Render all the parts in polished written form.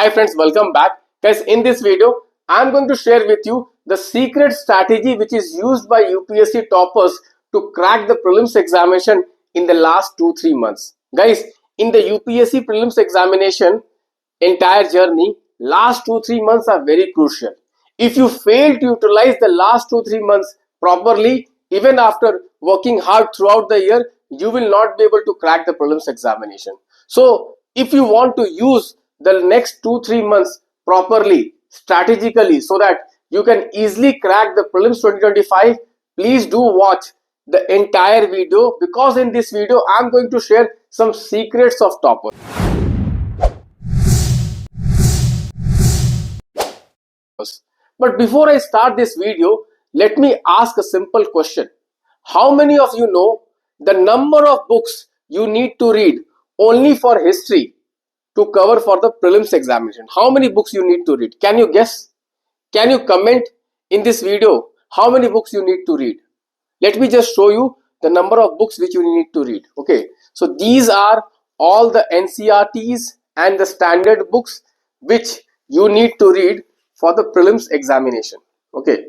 Hi friends, welcome back. Guys, in this video, I am going to share with you the secret strategy which is used by UPSC toppers to crack the prelims examination in the last 2-3 months. Guys, in the UPSC prelims examination entire journey, last 2-3 months are very crucial. If you fail to utilize the last 2-3 months properly, even after working hard throughout the year, you will not be able to crack the prelims examination. So, if you want to use the next 2-3 months properly, strategically, so that you can easily crack the prelims 2025, please do watch the entire video, because in this video I am going to share some secrets of toppers. But before I start this video, let me ask a simple question. How many of you know the number of books you need to read only for history to cover for the prelims examination? How many books you need to read? Can you guess? Can you comment in this video how many books you need to read? Let me just show you the number of books which you need to read. Okay, so these are all the NCERTs and the standard books which you need to read for the prelims examination. Okay,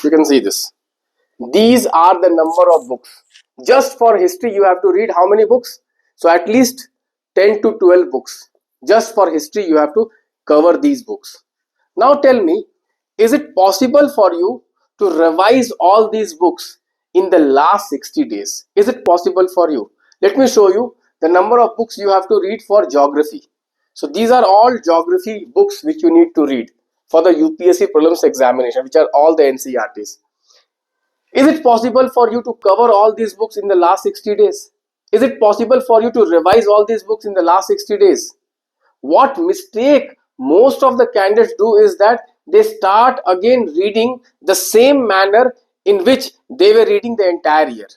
you can see this. These are the number of books. Just for history you have to read how many books? So at least 10 to 12 books. Just for history you have to cover these books. Now tell me, is it possible for you to revise all these books in the last 60 days? Is it possible for you? Let me show you the number of books you have to read for geography. So these are all geography books which you need to read for the UPSC prelims examination, which are all the NCERTs. Is it possible for you to cover all these books in the last 60 days? Is it possible for you to revise all these books in the last 60 days? What mistake most of the candidates do is that they start again reading the same manner in which they were reading the entire year.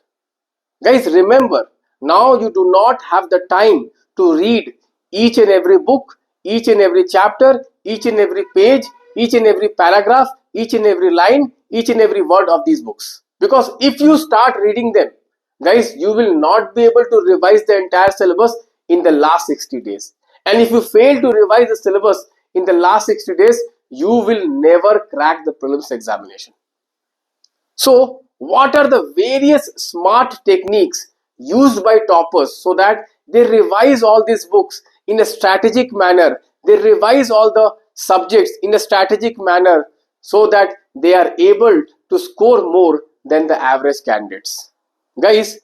Guys, remember, now you do not have the time to read each and every book, each and every chapter, each and every page, each and every paragraph, each and every line, each and every word of these books. Because if you start reading them, guys, you will not be able to revise the entire syllabus in the last 60 days. And if you fail to revise the syllabus in the last 60 days, you will never crack the prelims examination. So, what are the various smart techniques used by toppers so that they revise all these books in a strategic manner? They revise all the subjects in a strategic manner so that they are able to score more than the average candidates. Guys,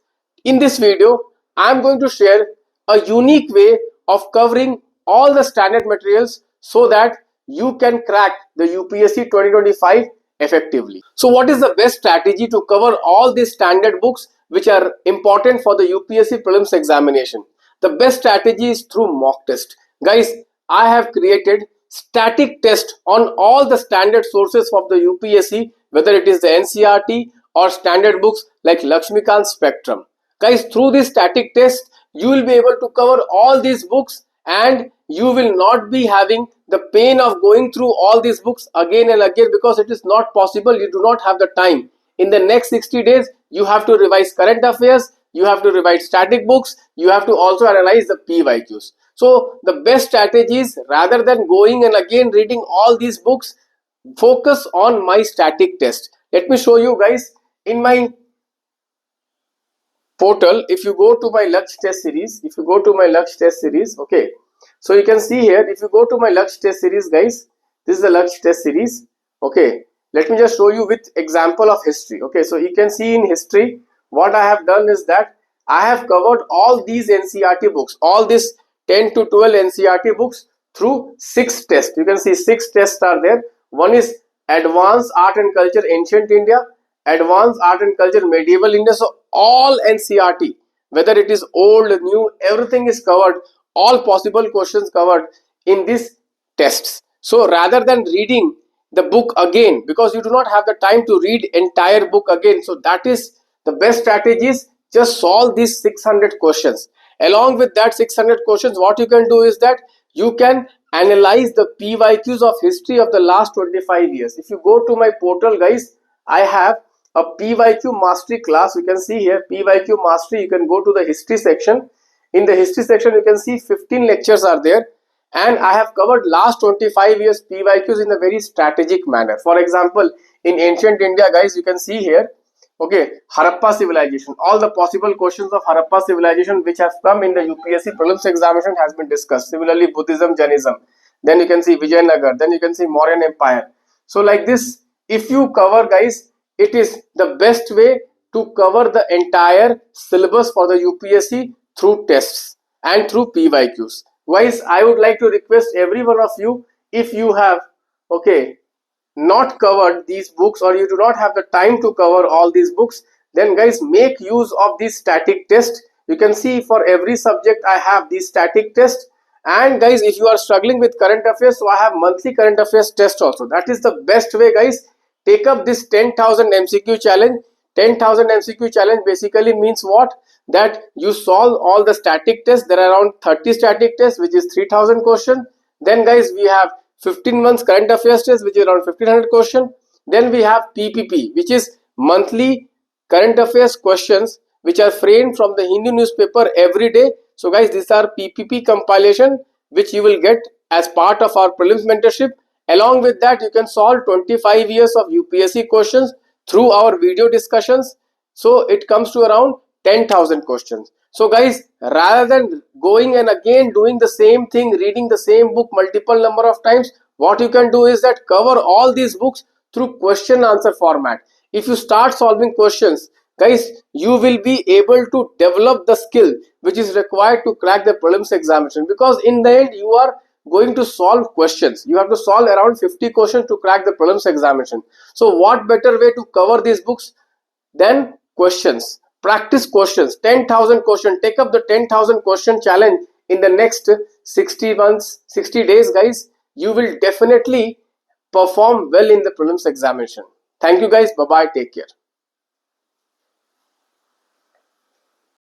in this video, I am going to share a unique way of covering all the standard materials so that you can crack the UPSC 2025 effectively. So what is the best strategy to cover all these standard books which are important for the UPSC prelims examination? The best strategy is through mock test. Guys, I have created static test on all the standard sources of the UPSC, whether it is the NCERT or standard books like Lakshmikant's Spectrum. Guys, through this static test, you will be able to cover all these books and you will not be having the pain of going through all these books again and again, because it is not possible. You do not have the time. In the next 60 days, you have to revise current affairs, you have to revise static books, you have to also analyze the PYQs. So the best strategy is, rather than going and again reading all these books, focus on my static test. Let me show you guys in my portal. If you go to my Lux test series, okay, so you can see here, if you go to my Lux test series, guys, this is the Lux test series. Okay, let me just show you with example of history. Okay, so you can see in history, what I have done is that I have covered all these NCERT books, all these 10 to 12 NCERT books through 6 tests. You can see 6 tests are there. One is Advanced Art and Culture Ancient India, Advanced Art and Culture Medieval India. So all NCERT, whether it is old, new, everything is covered. All possible questions covered in these tests. So rather than reading the book again, because you do not have the time to read entire book again, so that is the best strategy is just solve these 600 questions. Along with that 600 questions, what you can do is that you can analyze the PYQs of history of the last 25 years. If you go to my portal, guys, I have a PYQ mastery class. You can see here PYQ mastery. You can go to the history section. In the history section, you can see 15 lectures are there, and I have covered last 25 years PYQs in a very strategic manner. For example, in ancient India, guys, you can see here, okay, Harappa civilization, all the possible questions of Harappa civilization which have come in the UPSC prelims examination has been discussed. Similarly, Buddhism, Jainism, then you can see Vijayanagar, then you can see Mauryan Empire. So like this, if you cover, guys, it is the best way to cover the entire syllabus for the UPSC through tests and through PYQs. Guys, I would like to request every one of you, if you have, okay, not covered these books, or you do not have the time to cover all these books, then guys, make use of these static tests. You can see for every subject I have these static tests. And guys, if you are struggling with current affairs, so I have monthly current affairs test also. That is the best way, guys. Take up this 10,000 MCQ challenge. 10,000 MCQ challenge basically means what? That you solve all the static tests. There are around 30 static tests, which is 3,000 questions. Then guys, we have 15 months current affairs test, which is around 1,500 question. Then we have PPP, which is monthly current affairs questions which are framed from the Hindu newspaper every day. So guys, these are PPP compilation which you will get as part of our prelims mentorship. Along with that, you can solve 25 years of UPSC questions through our video discussions. So it comes to around 10,000 questions. So guys, rather than going and again doing the same thing, reading the same book multiple number of times, what you can do is that cover all these books through question answer format. If you start solving questions, guys, you will be able to develop the skill which is required to crack the prelims examination, because in the end you are going to solve questions. You have to solve around 50 questions to crack the prelims examination. So what better way to cover these books than questions? Practice questions, 10,000 questions. Take up the 10,000 question challenge in the next 60 months, 60 days, guys. You will definitely perform well in the prelims examination. Thank you, guys. Bye bye. Take care.